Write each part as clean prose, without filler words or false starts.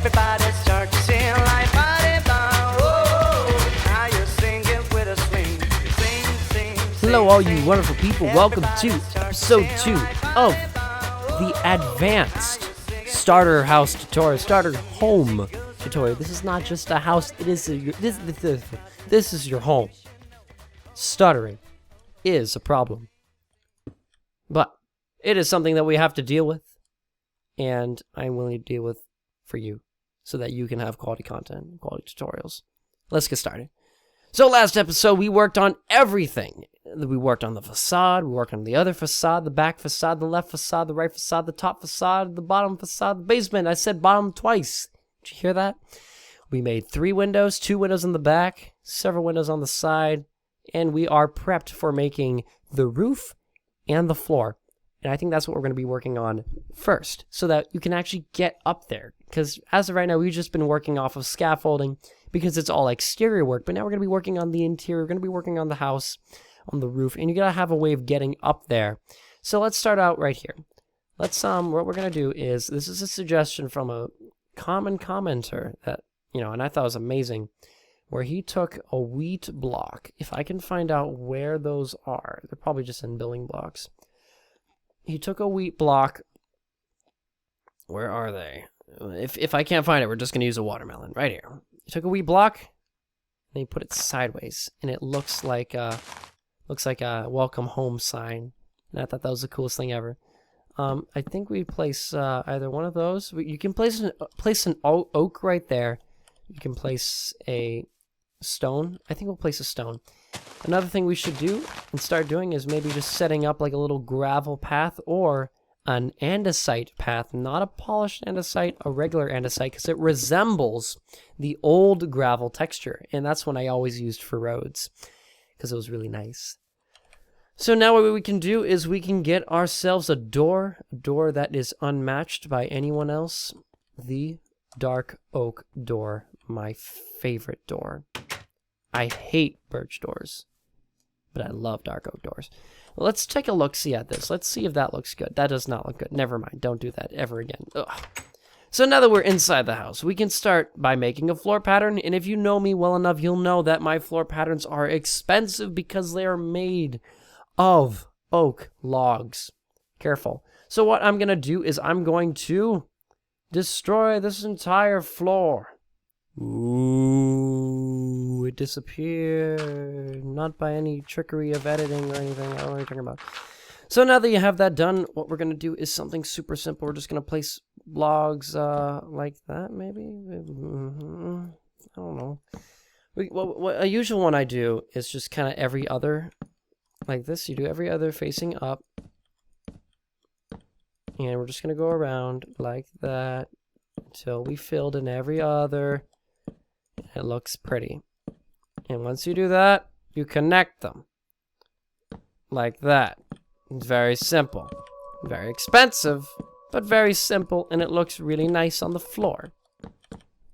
Everybody start to sing like body bow. Oh, now you're singing with a swing. Sing, sing, Hello, all you wonderful people. Welcome to episode 2 of the Advanced Starter House Tutorial, Starter Home Tutorial. This is not just a house, it is this is your home. Stuttering is a problem, but it is something that we have to deal with, and I'm willing to deal with for you so that you can have quality content, quality tutorials. Let's get started. So last episode, we worked on everything. We worked on the facade, we worked on the other facade, the back facade, the left facade, the right facade, the top facade, the bottom facade, the basement. I said bottom twice. Did you hear that? We made 3 windows, 2 windows in the back, several windows on the side, and we are prepped for making the roof and the floor. And I think that's what we're going to be working on first, so that you can actually get up there. Because as of right now, we've just been working off of scaffolding because it's all exterior work. But now we're going to be working on the interior. We're going to be working on the house, on the roof, and you got to have a way of getting up there. So let's start out right here. Let's what we're going to do is, this is a suggestion from a common commenter that, and I thought was amazing, where he took a wheat block. If I can find out where those are, they're probably just in building blocks. He took a wheat block. Where are they? If I can't find it, we're just going to use a watermelon right here. He took a wheat block and he put it sideways, and it looks like a welcome home sign. And I thought that was the coolest thing ever. I think we place either one of those. You can place an oak right there. You can place a stone. I think we'll place a stone. Another thing we should do and start doing is maybe just setting up like a little gravel path or an andesite path, not a polished andesite, a regular andesite, because it resembles the old gravel texture, and that's what I always used for roads because it was really nice. So now what we can do is we can get ourselves a door that is unmatched by anyone else. The dark oak door, my favorite door. I hate birch doors, but I love dark oak doors. Well, let's take a look-see at this. Let's see if that looks good. That does not look good. Never mind. Don't do that ever again. Ugh. So now that we're inside the house, we can start by making a floor pattern. And if you know me well enough, you'll know that my floor patterns are expensive because they are made of oak logs. Careful. So what I'm going to do is I'm going to destroy this entire floor. Ooh, it disappeared. Not by any trickery of editing or anything. I don't know what you're talking about. So now that you have that done, what we're going to do is something super simple. We're just going to place logs like that, maybe? I don't know. What a usual one I do is just kind of every other, like this. You do every other facing up. And we're just going to go around like that until we filled in every other. It looks pretty. And once you do that, you connect them. Like that. It's very simple. Very expensive, but very simple, and it looks really nice on the floor.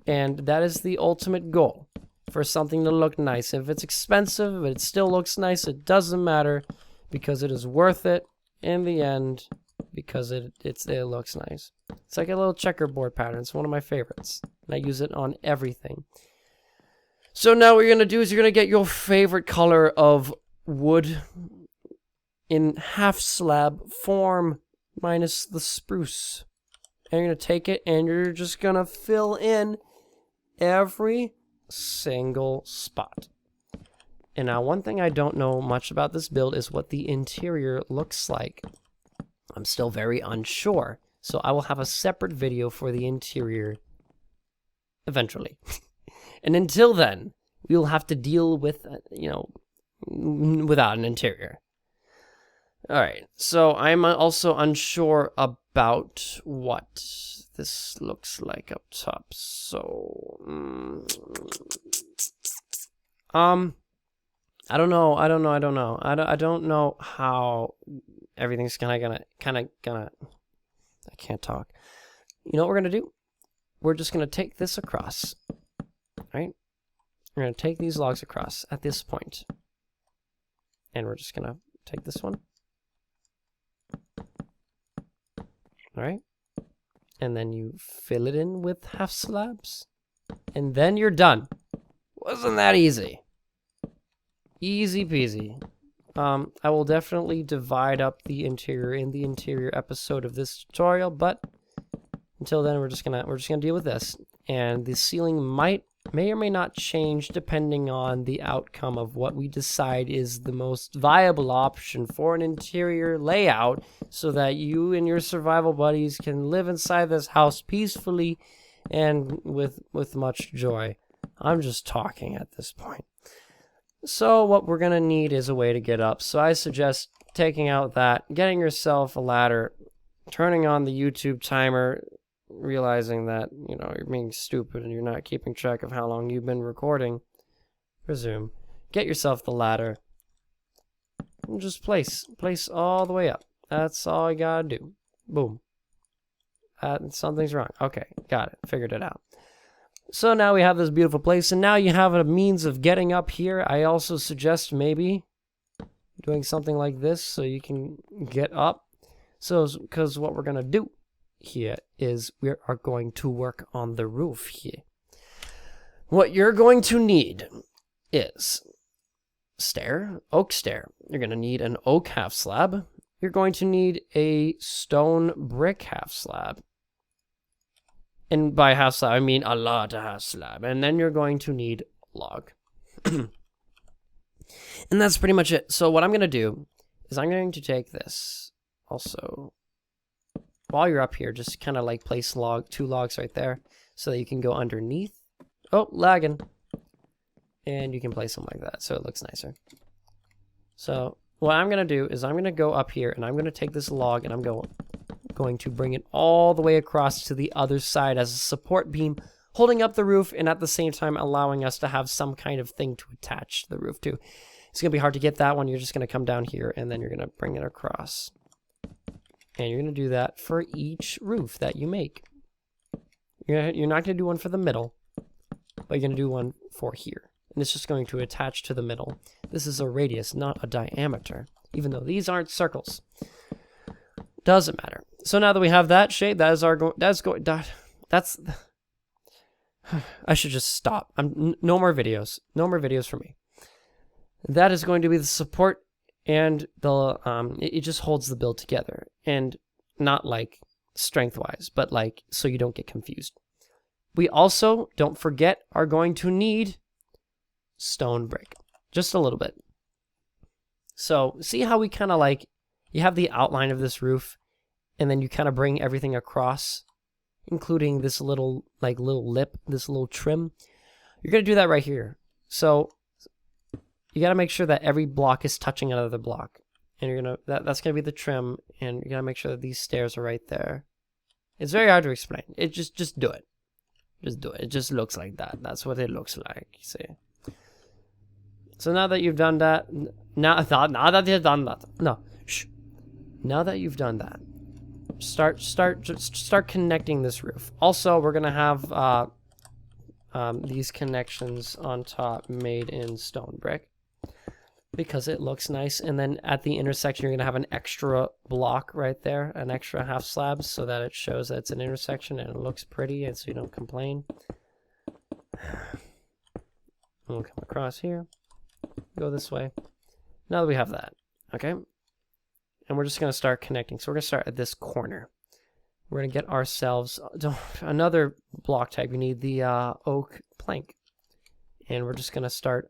And that is the ultimate goal, for something to look nice. If it's expensive, but it still looks nice, it doesn't matter, because it is worth it in the end, because it looks nice. It's like a little checkerboard pattern. It's one of my favorites, and I use it on everything. So now what you're going to do is you're going to get your favorite color of wood in half slab form minus the spruce. And you're going to take it and you're just going to fill in every single spot. And now one thing I don't know much about this build is what the interior looks like. I'm still very unsure. So I will have a separate video for the interior eventually. And until then, we'll have to deal with, without an interior. Alright, so I'm also unsure about what this looks like up top. So, I don't know. I don't know how everything's gonna. I can't talk. You know what we're gonna do? We're just gonna take this across. Right? We're gonna take these logs across at this point, and we're just gonna take this one. All right. and then you fill it in with half slabs, and then you're done. Wasn't that easy? Easy peasy. I will definitely divide up the interior in the interior episode of this tutorial, but until then, we're just gonna deal with this. And the ceiling may or may not change depending on the outcome of what we decide is the most viable option for an interior layout, so that you and your survival buddies can live inside this house peacefully and with much joy. I'm just talking at this point. So what we're going to need is a way to get up. So I suggest taking out that, getting yourself a ladder, turning on the YouTube timer, realizing that, you know, you're being stupid and you're not keeping track of how long you've been recording. Resume. Get yourself the ladder. And just place all the way up. That's all you got to do. Boom. Something's wrong. Okay, got it. Figured it out. So now we have this beautiful place, and now you have a means of getting up here. I also suggest maybe doing something like this so you can get up. So, because what we're going to do here is we are going to work on the roof here. What you're going to need is oak stair. You're going to need an oak half slab. You're going to need a stone brick half slab. And by half slab, I mean a lot of half slab. And then you're going to need log. And that's pretty much it. So what I'm going to do is I'm going to take this. Also, while you're up here, just kind of like place two logs right there so that you can go underneath. Oh, lagging. And you can place them like that so it looks nicer. So what I'm going to do is I'm going to go up here and I'm going to take this log and I'm going to bring it all the way across to the other side as a support beam, holding up the roof and at the same time allowing us to have some kind of thing to attach the roof to. It's going to be hard to get that one. You're just going to come down here and then you're going to bring it across. And you're going to do that for each roof that you make. You're not going to do one for the middle, but you're going to do one for here. And it's just going to attach to the middle. This is a radius, not a diameter, even though these aren't circles. Doesn't matter. So now that we have that shape, that's I should just stop. No more videos. No more videos for me. That is going to be the support, and it just holds the build together, and not like strength-wise, but like so you don't get confused. We also, don't forget, are going to need stone brick, just a little bit. So see how we kind of like, you have the outline of this roof, and then you kind of bring everything across, including this little lip, this little trim. You're going to do that right here. So you got to make sure that every block is touching another block. And you're going to, that's going to be the trim, and you got to make sure that these stairs are right there. It's very hard to explain. It just do it. Just do it. It just looks like that. That's what it looks like, see. So now that you've done that, now that you've done that, now that you've done that, start connecting this roof. Also, we're gonna have these connections on top made in stone brick because it looks nice. And then at the intersection, you're gonna have an extra block right there, an extra half slab, so that it shows that it's an intersection and it looks pretty, and so you don't complain. We'll come across here, go this way. Now that we have that, okay. And we're just going to start connecting. So we're going to start at this corner. We're going to get ourselves another block type. We need the oak plank. And we're just going to start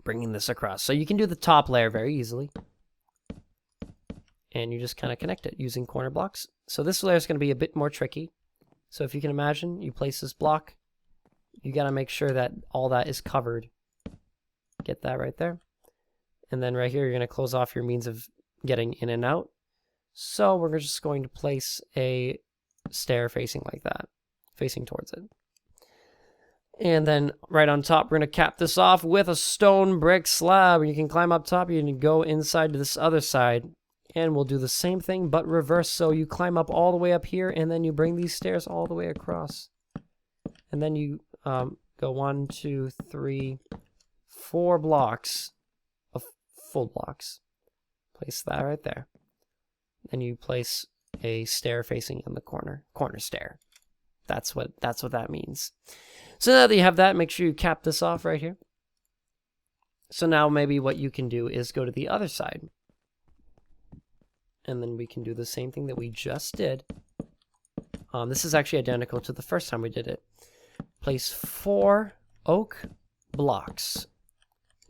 bringing this across. So you can do the top layer very easily. And you just kind of connect it using corner blocks. So this layer is going to be a bit more tricky. So if you can imagine, you place this block. You got to make sure that all that is covered. Get that right there. And then right here, you're going to close off your means of getting in and out. So we're just going to place a stair facing like that, facing towards it. And then right on top, we're going to cap this off with a stone brick slab. You can climb up top, you can go inside to this other side, and we'll do the same thing, but reverse. So you climb up all the way up here, and then you bring these stairs all the way across. And then you go 1, 2, 3, 4 blocks of full blocks. Place that right there. Then you place a stair facing in the corner stair. That's what that means. So now that you have that, make sure you cap this off right here. So now maybe what you can do is go to the other side. And then we can do the same thing that we just did. This is actually identical to the first time we did it. Place 4 oak blocks.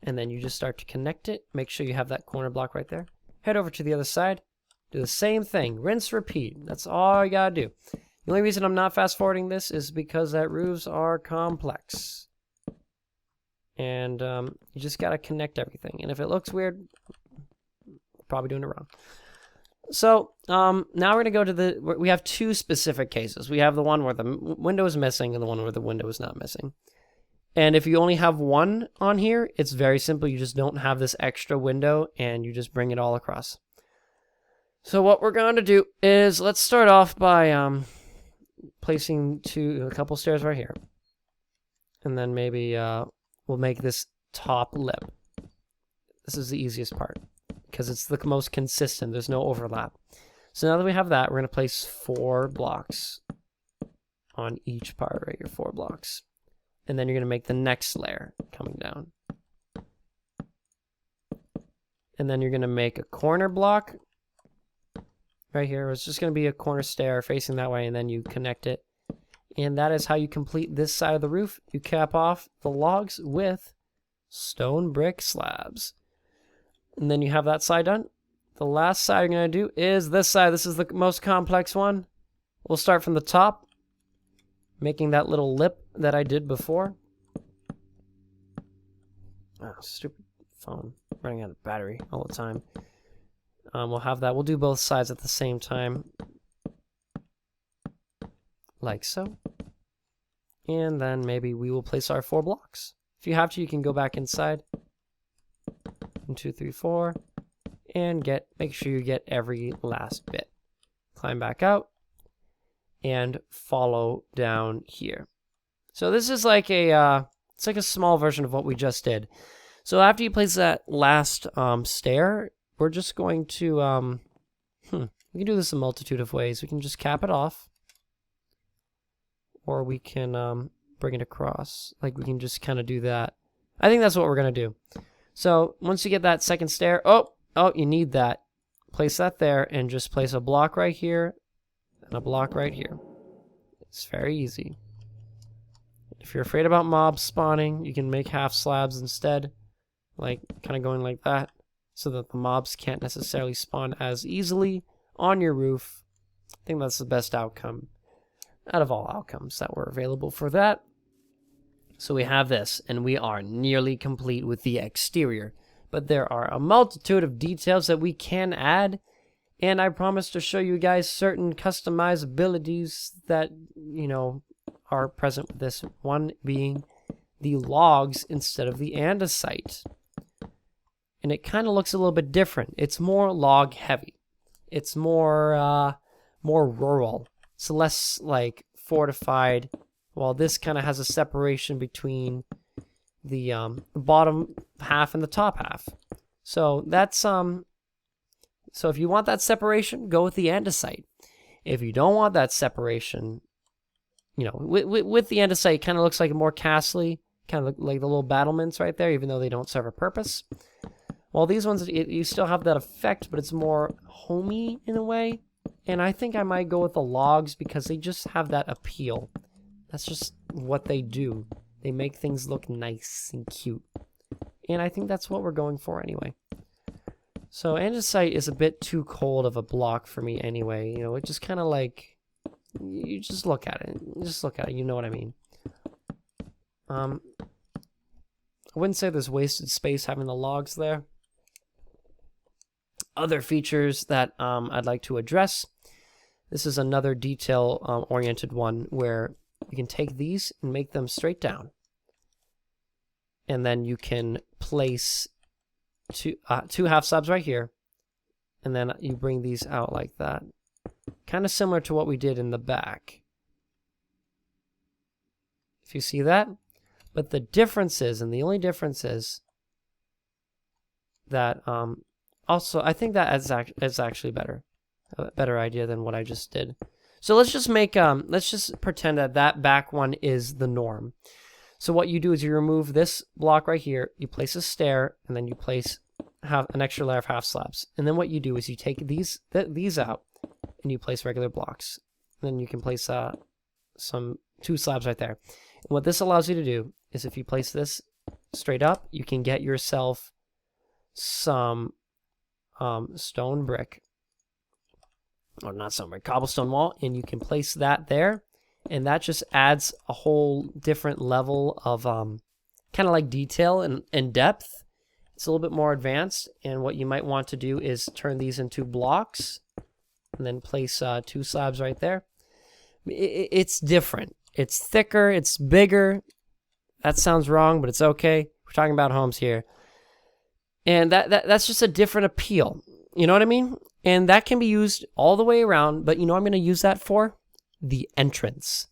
And then you just start to connect it. Make sure you have that corner block right there. Head over to the other side. Do the same thing. Rinse, repeat. That's all you gotta do. The only reason I'm not fast forwarding this is because that roofs are complex. And you just gotta connect everything. And if it looks weird, probably doing it wrong. So now we're gonna go to we have 2 specific cases. We have the one where the window is missing and the one where the window is not missing. And if you only have one on here, it's very simple. You just don't have this extra window and you just bring it all across. So what we're going to do is let's start off by placing a couple stairs right here. And then maybe we'll make this top lip. This is the easiest part because it's the most consistent. There's no overlap. So now that we have that, we're going to place 4 blocks on each part right here, 4 blocks. And then you're going to make the next layer coming down. And then you're going to make a corner block right here. It's just going to be a corner stair facing that way, and then you connect it. And that is how you complete this side of the roof. You cap off the logs with stone brick slabs. And then you have that side done. The last side you're going to do is this side. This is the most complex one. We'll start from the top, making that little lip that I did before. Oh, stupid phone. Running out of battery all the time. We'll have that. We'll do both sides at the same time. Like so. And then maybe we will place our 4 blocks. If you have to, you can go back inside. 1, 2, 3, 4. And make sure you get every last bit. Climb back out. And follow down here. So this is like it's like a small version of what we just did. So after you place that last stair, we're just going to, we can do this a multitude of ways. We can just cap it off. Or we can bring it across. Like we can just kind of do that. I think that's what we're going to do. So once you get that second stair, oh, you need that. Place that there and just place a block right here. And a block right here. It's very easy. If you're afraid about mobs spawning, you can make half slabs instead. Like, kind of going like that. So that the mobs can't necessarily spawn as easily on your roof. I think that's the best outcome out of all outcomes that were available for that. So we have this, and we are nearly complete with the exterior. But there are a multitude of details that we can add. And I promise to show you guys certain customizabilities that, are present with this. One being the logs instead of the andesite. And it kind of looks a little bit different. It's more log heavy. It's more rural. It's less like fortified. While this kind of has a separation between the bottom half and the top half. So that's So if you want that separation, go with the andesite. If you don't want that separation, with the andesite, it kind of looks like more castly, kind of like the little battlements right there, even though they don't serve a purpose. While these ones, you still have that effect, but it's more homey in a way. And I think I might go with the logs because they just have that appeal. That's just what they do. They make things look nice and cute. And I think that's what we're going for anyway. So andesite is a bit too cold of a block for me anyway. It just kind of like, you just look at it. You know what I mean. I wouldn't say there's wasted space having the logs there. Other features that I'd like to address. This is another detail-oriented one where you can take these and make them straight down. And then you can place two half slabs right here, and then you bring these out like that, kind of similar to what we did in the back, if you see that. But the difference is, and the only difference is that also I think that is actually better. a better idea than what I just did. So let's just make, let's just pretend that that back one is the norm. So what you do is you remove this block right here, you place a stair, and then you place an extra layer of half slabs. And then what you do is you take these out, and you place regular blocks. And then you can place two slabs right there. And what this allows you to do is if you place this straight up, you can get yourself some stone brick, or not stone brick, cobblestone wall, and you can place that there, and that just adds a whole different level of kind of like detail and depth. It's a little bit more advanced, and what you might want to do is turn these into blocks and then place 2 slabs right there. It's different. It's thicker, it's bigger. That sounds wrong, but it's okay. We're talking about homes here. And that's just a different appeal. You know what I mean? And that can be used all the way around, but you know what I'm going to use that for? The entrance.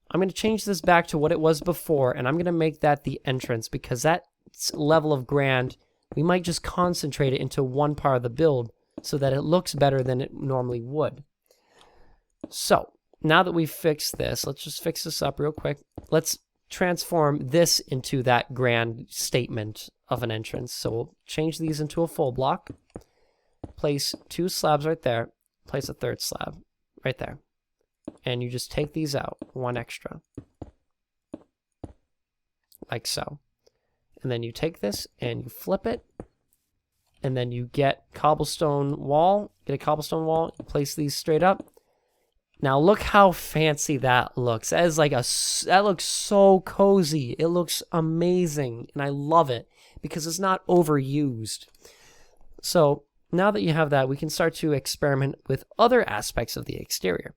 I'm going to change this back to what it was before, and I'm going to make that the entrance, because that level of grand, we might just concentrate it into one part of the build so that it looks better than it normally would. So, now that we've fixed this, let's just fix this up real quick. Let's transform this into that grand statement of an entrance. So we'll change these into a full block, place 2 slabs right there, place a 3rd slab right there, and you just take these out, 1 extra, like so. And then you take this and you flip it, and then you get a cobblestone wall, you place these straight up. Now look how fancy that looks. That is like that looks so cozy. It looks amazing, and I love it because it's not overused. So now that you have that, we can start to experiment with other aspects of the exterior.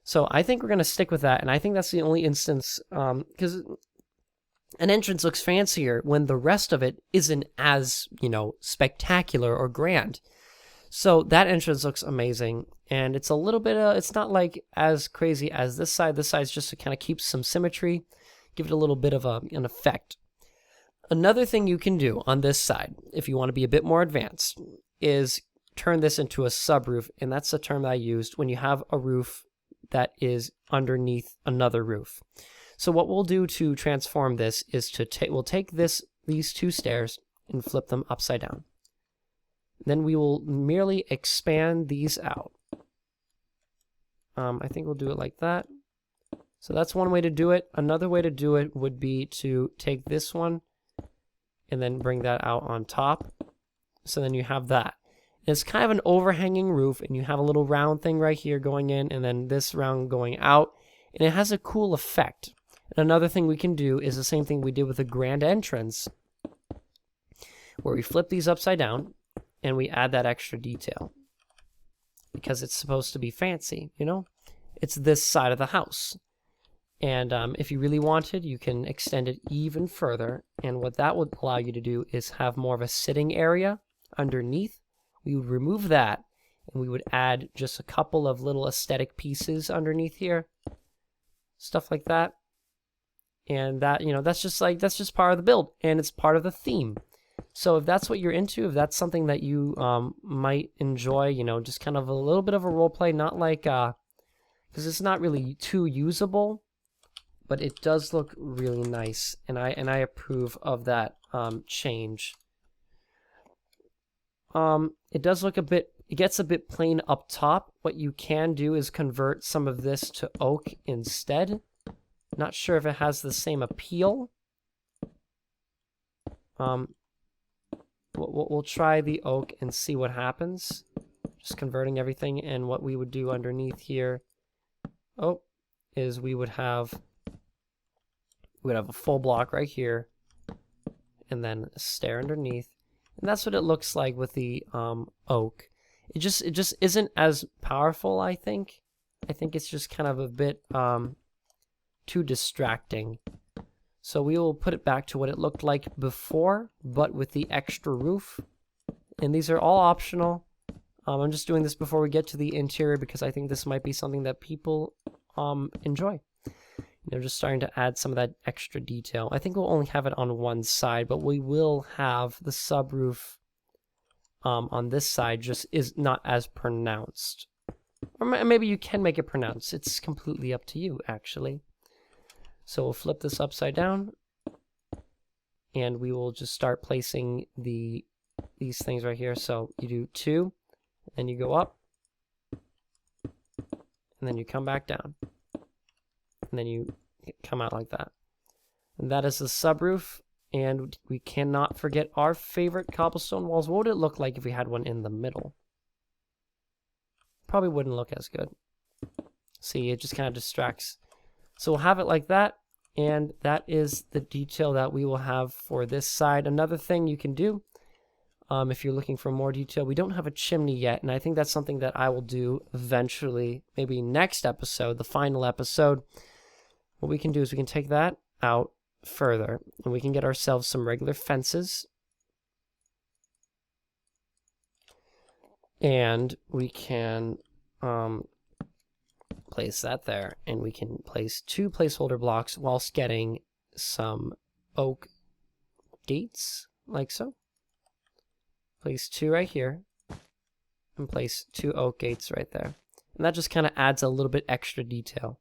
So I think we're going to stick with that, and I think that's the only instance, because an entrance looks fancier when the rest of it isn't as, spectacular or grand. So that entrance looks amazing, and it's a little bit, it's not like as crazy as this side. This side's just to kind of keep some symmetry, give it a little bit of an effect. Another thing you can do on this side, if you want to be a bit more advanced, is turn this into a subroof, and that's the term that I used when you have a roof that is underneath another roof. So what we'll do to transform this is we'll take these 2 stairs and flip them upside down. Then we will merely expand these out. I think we'll do it like that. So that's one way to do it. Another way to do it would be to take this one and then bring that out on top. So then you have that. It's kind of an overhanging roof, and you have a little round thing right here going in, and then this round going out, and it has a cool effect. And another thing we can do is the same thing we did with the grand entrance, where we flip these upside down, and we add that extra detail. Because it's supposed to be fancy, It's this side of the house. And if you really wanted, you can extend it even further. And what that would allow you to do is have more of a sitting area underneath. We would remove that, and we would add just a couple of little aesthetic pieces underneath here. Stuff like that. And that, that's just part of the build, and it's part of the theme. So if that's what you're into, if that's something that you might enjoy, just kind of a little bit of a role play, not like, because it's not really too usable, but it does look really nice, and I approve of that change. It does look it gets a bit plain up top. What you can do is convert some of this to oak instead. Not sure if it has the same appeal. We'll try the oak and see what happens. Just converting everything, and what we would do underneath here, is we would have a full block right here, and then a stair underneath, and that's what it looks like with the oak. It just isn't as powerful, I think. I think it's just kind of a bit too distracting. So we will put it back to what it looked like before, but with the extra roof. And these are all optional. I'm just doing this before we get to the interior because I think this might be something that people enjoy. Just starting to add some of that extra detail. I think we'll only have it on one side, but we will have the subroof on this side, just is not as pronounced. Or maybe you can make it pronounced. It's completely up to you, actually. So we'll flip this upside down, and we will just start placing these things right here. So you do 2, and you go up, and then you come back down, and then you come out like that. And that is the subroof, and we cannot forget our favorite cobblestone walls. What would it look like if we had one in the middle? Probably wouldn't look as good. See, it just kind of distracts. So we'll have it like that, and that is the detail that we will have for this side. Another thing you can do, if you're looking for more detail, we don't have a chimney yet, and I think that's something that I will do eventually, maybe next episode, the final episode. What we can do is we can take that out further, and we can get ourselves some regular fences, and we can place that there, and we can place 2 placeholder blocks whilst getting some oak gates, like so. Place 2 right here, and place 2 oak gates right there, and that just kind of adds a little bit extra detail.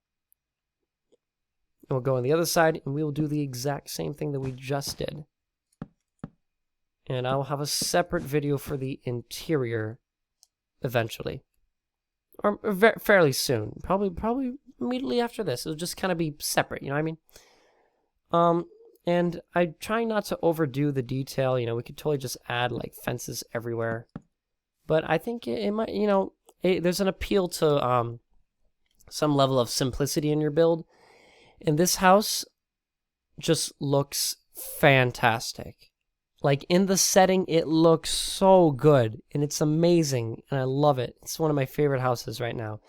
And we'll go on the other side, and we will do the exact same thing that we just did. And I will have a separate video for the interior eventually. Or fairly soon. Probably immediately after this. It'll just kind of be separate, you know what I mean? And I try not to overdo the detail. You know, we could totally just add, like, fences everywhere. But I think it might, you know, there's an appeal to some level of simplicity in your build. And this house just looks fantastic. Like, in the setting, it looks so good, and it's amazing, and I love it. It's one of my favorite houses right now.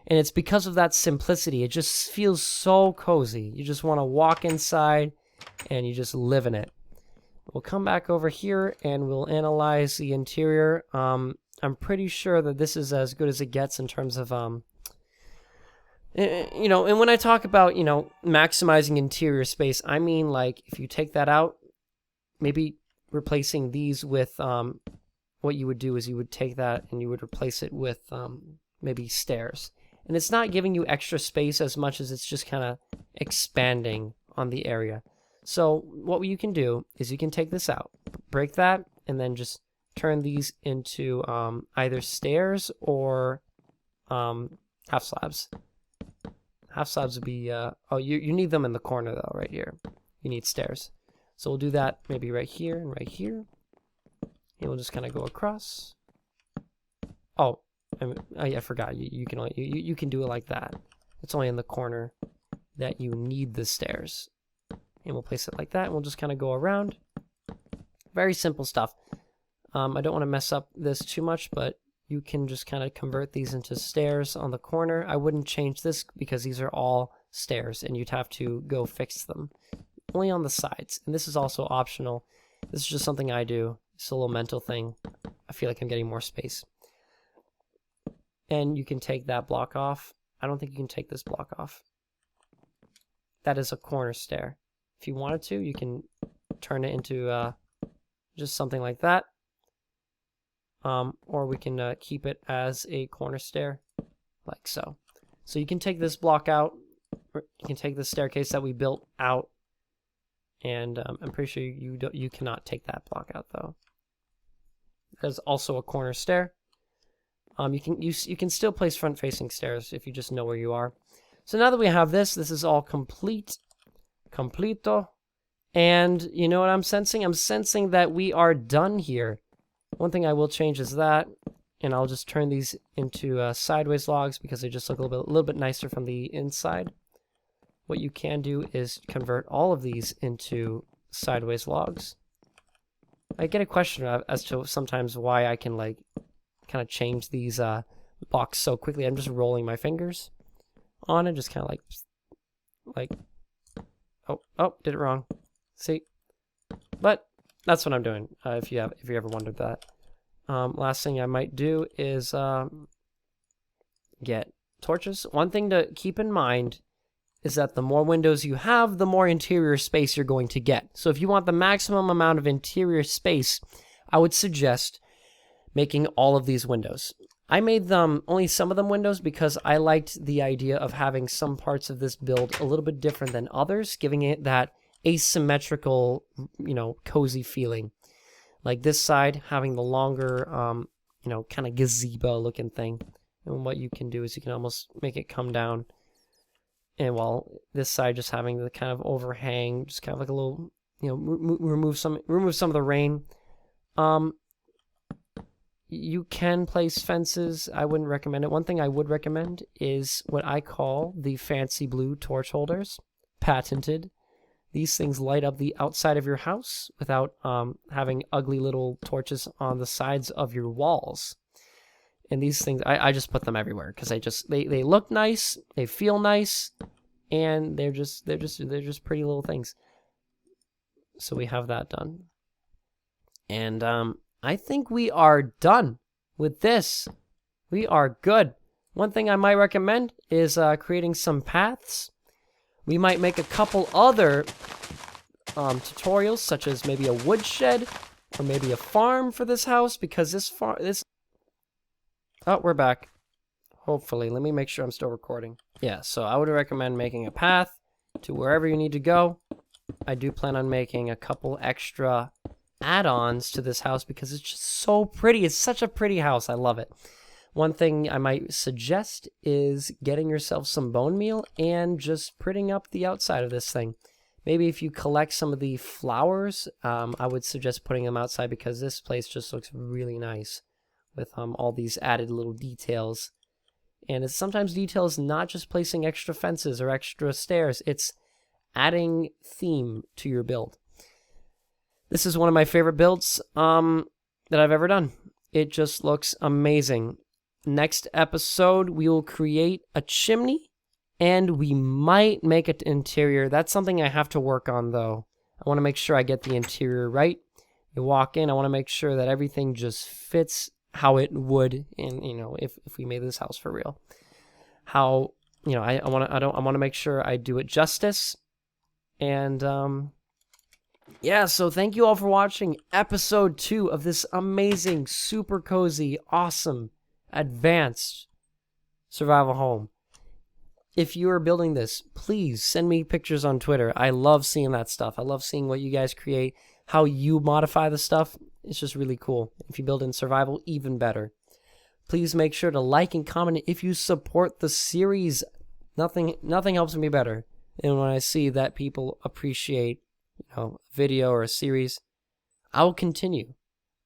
And it's because of that simplicity. It just feels so cozy. You just want to walk inside, and you just live in it. We'll come back over here, and we'll analyze the interior. I'm pretty sure that this is as good as it gets in terms of you know, and when I talk about, you know, maximizing interior space, I mean, like, if you take that out, maybe replacing these with, what you would do is you would take that and you would replace it with, maybe stairs. And it's not giving you extra space as much as it's just kind of expanding on the area. So what you can do is you can take this out, break that, and then just turn these into, either stairs or, half slabs. Half slabs would be, oh, you need them in the corner, though, right here. You need stairs. So we'll do that maybe right here and right here. And we'll just kind of go across. Oh, I forgot. You can do it like that. It's only in the corner that you need the stairs. And we'll place it like that, and we'll just kind of go around. Very simple stuff. I don't want to mess up this too much, but you can just kind of convert these into stairs on the corner. I wouldn't change this because these are all stairs and you'd have to go fix them. Only on the sides. And this is also optional. This is just something I do. It's a little mental thing. I feel like I'm getting more space. And you can take that block off. I don't think you can take this block off. That is a corner stair. If you wanted to, you can turn it into just something like that. Or we can keep it as a corner stair, like so. So you can take this block out, or you can take the staircase that we built out, and I'm pretty sure you cannot take that block out though. There's also a corner stair. You can still place front-facing stairs if you just know where you are. So now that we have this is all completo, and you know what I'm sensing? I'm sensing that we are done here. One thing I will change is that, and I'll just turn these into sideways logs because they just look a little bit nicer from the inside. What you can do is convert all of these into sideways logs. I get a question as to sometimes why I can like kind of change these blocks so quickly. I'm just rolling my fingers on it, just kind of like, oh, did it wrong. See, but that's what I'm doing. If you ever wondered that. Last thing I might do is get torches. One thing to keep in mind is that the more windows you have, the more interior space you're going to get. So if you want the maximum amount of interior space, I would suggest making all of these windows. I made them only some of them windows because I liked the idea of having some parts of this build a little bit different than others, giving it that asymmetrical, cozy feeling. Like this side having the longer, kind of gazebo looking thing. And what you can do is you can almost make it come down. And while this side just having the kind of overhang, just kind of like a little, remove some of the rain. You can place fences. I wouldn't recommend it. One thing I would recommend is what I call the fancy blue torch holders, patented. These things light up the outside of your house without having ugly little torches on the sides of your walls. And these things, I just put them everywhere because they look nice, they feel nice, and they're just pretty little things. So we have that done. And I think we are done with this. We are good. One thing I might recommend is creating some paths. We might make a couple other tutorials, such as maybe a woodshed or maybe a farm for this house, because oh, we're back. Hopefully. Let me make sure I'm still recording. Yeah, so I would recommend making a path to wherever you need to go. I do plan on making a couple extra add-ons to this house because it's just so pretty. It's such a pretty house. I love it. One thing I might suggest is getting yourself some bone meal and just prettying up the outside of this thing. Maybe if you collect some of the flowers, I would suggest putting them outside because this place just looks really nice with all these added little details. And it's sometimes details not just placing extra fences or extra stairs. It's adding theme to your build. This is one of my favorite builds that I've ever done. It just looks amazing. Next episode, we will create a chimney, and we might make an interior. That's something I have to work on, though. I want to make sure I get the interior right. You walk in, I want to make sure that everything just fits how it would, if we made this house for real. How, I want to make sure I do it justice. And yeah, so thank you all for watching episode 2 of this amazing, super cozy, awesome, advanced survival home. If you are building this, please send me pictures on Twitter. I love seeing that stuff. I love seeing what you guys create, how you modify the stuff. It's just really cool. If you build in survival, even better. Please make sure to like and comment if you support the series. Nothing helps me better than when I see that people appreciate a video or a series. I will continue.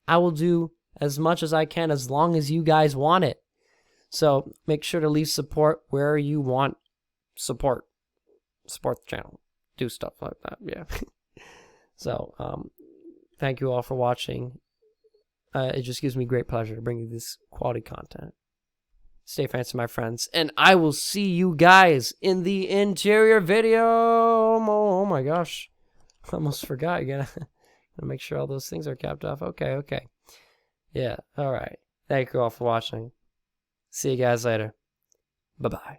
I will do as much as I can as long as you guys want it. So make sure to leave support where you want support. Support the channel. Do stuff like that. Yeah. So thank you all for watching. It just gives me great pleasure to bring you this quality content. Stay fancy, my friends. And I will see you guys in the interior video. Oh my gosh. I almost forgot. You gotta make sure all those things are capped off. Okay. Yeah, alright. Thank you all for watching. See you guys later. Bye-bye.